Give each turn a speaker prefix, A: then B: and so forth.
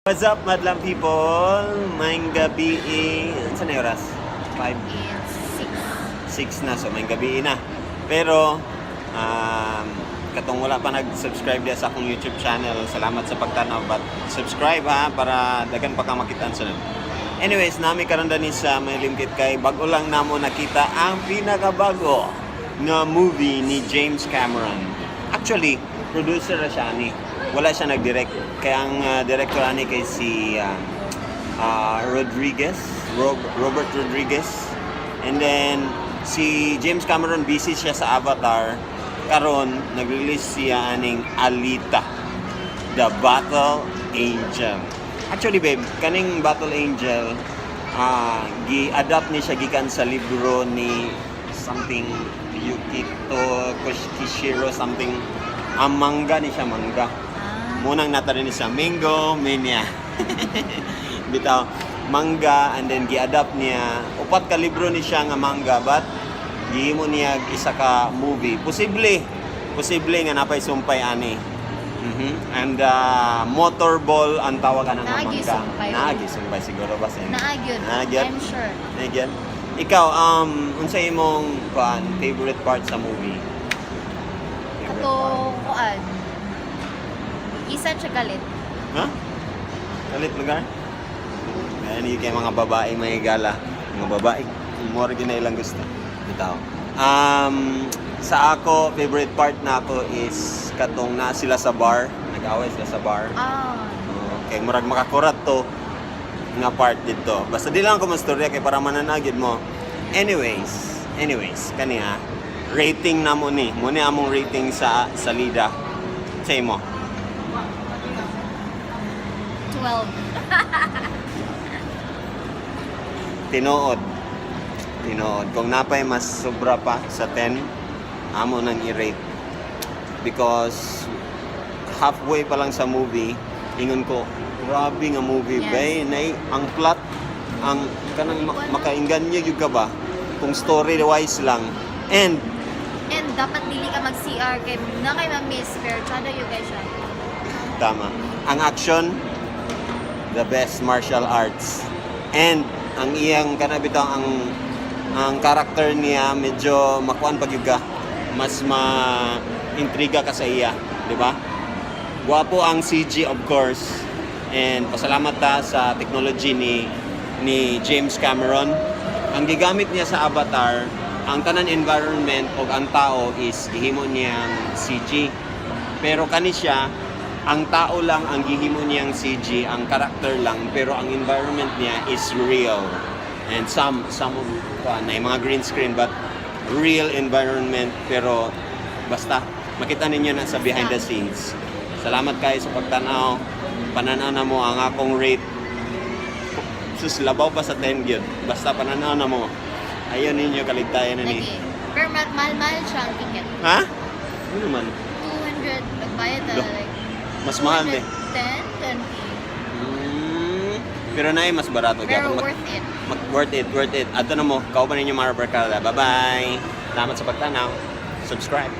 A: What's up, madlang people? Maing gabi, saan na oras? 5?
B: It's
A: 6 na, so maing gabi na. Pero, katong wala pa nag-subscribe dia sa akong YouTube channel, salamat sa pagtanaw. But subscribe ha, para dagan pa ka makitaan sunod. Anyways, nami karon dani sa may limkit kay bago lang namo nakita ang pinakabago na movie ni James Cameron. Actually, producer na siya ni. Wala siya nag-direct. Kaya ang director ani kay si Robert Rodriguez. And then si James Cameron busy siya sa Avatar. Karon nag-release siya aning Alita, The Battle Angel. Actually babe, kaning Battle Angel gi-adapt ni siya gikan sa libro ni something Yukito Kishiro something. Ang manga ni siya, manga. Munang natarin ni siya Mango Mania. Bitaw, manga, and then gi-adapt niya. Upat ka libro ni siya nga manga, but gihimo niya isa ka movie. Posible nga napay sumpay ani. And Motorball ang tawagan ng manga. Naagi sumpay siguro ba sa inyo?
B: Naagi, I'm sure.
A: Naagi. Ikaw, unsa imong favorite part sa movie?
B: Kato, isa siya galit.
A: Ha? Galit lugar? Ayan yung kay mga babae may gala. Mga babae, more gina ilang gusto. Bitaw. Sa ako, favorite part na ako is katong na sila sa bar. Nag-away sila sa bar. Okay, murag makakurat to nga part dito. Basta di lang ako mastorya kay para mananagid mo. Anyways, kaniya, rating na mo ni. Muna among rating sa Lida. Say mo.
B: 12.
A: Tinuod. Kung napay mas sobra pa sa 10, amo nang i-rate. Because halfway pa lang sa movie, ingon ko, grabe nga movie,
B: Yes.
A: bay. Ang plot, ang kanang makainggan niya yung ba? Kung story-wise lang. And
B: dapat dili ka mag-CR kay na kay ma-miss pero tsada yung guys siya.
A: tama. Ang action, the best martial arts. And ang iyang kanabitang ang karakter niya medyo makuan pag yuga. Mas ma-intriga ka sa iya, di ba? Guwapo ang CG of course. And pasalamat ta sa technology ni James Cameron. Ang gigamit niya sa Avatar, ang tanan environment o ang tao is gihimo niyang CG. Pero kani siya, ang tao lang ang gihimo niyang CG, ang character lang, pero ang environment niya is real. And some na mga green screen, but real environment, pero basta makita ninyo na sa behind the scenes. Salamat kayo sa pagtanaw. Pananaw na mo ang akong rate. Sus, labaw pa sa 10 gyud. Basta pananaw na mo. Ayun ninyo kaligtayan na ni.
B: Pero mahal siya ang ticket.
A: Ha? Ano naman?
B: 200 nagbayad na like
A: Mas mahal eh.
B: 10, 20.
A: Pero na mas barato.
B: Pero worth it.
A: Worth it. Ato na mo. Kauban ninyo mga Barkada. Bye-bye. Salamat sa pagtanaw. Subscribe.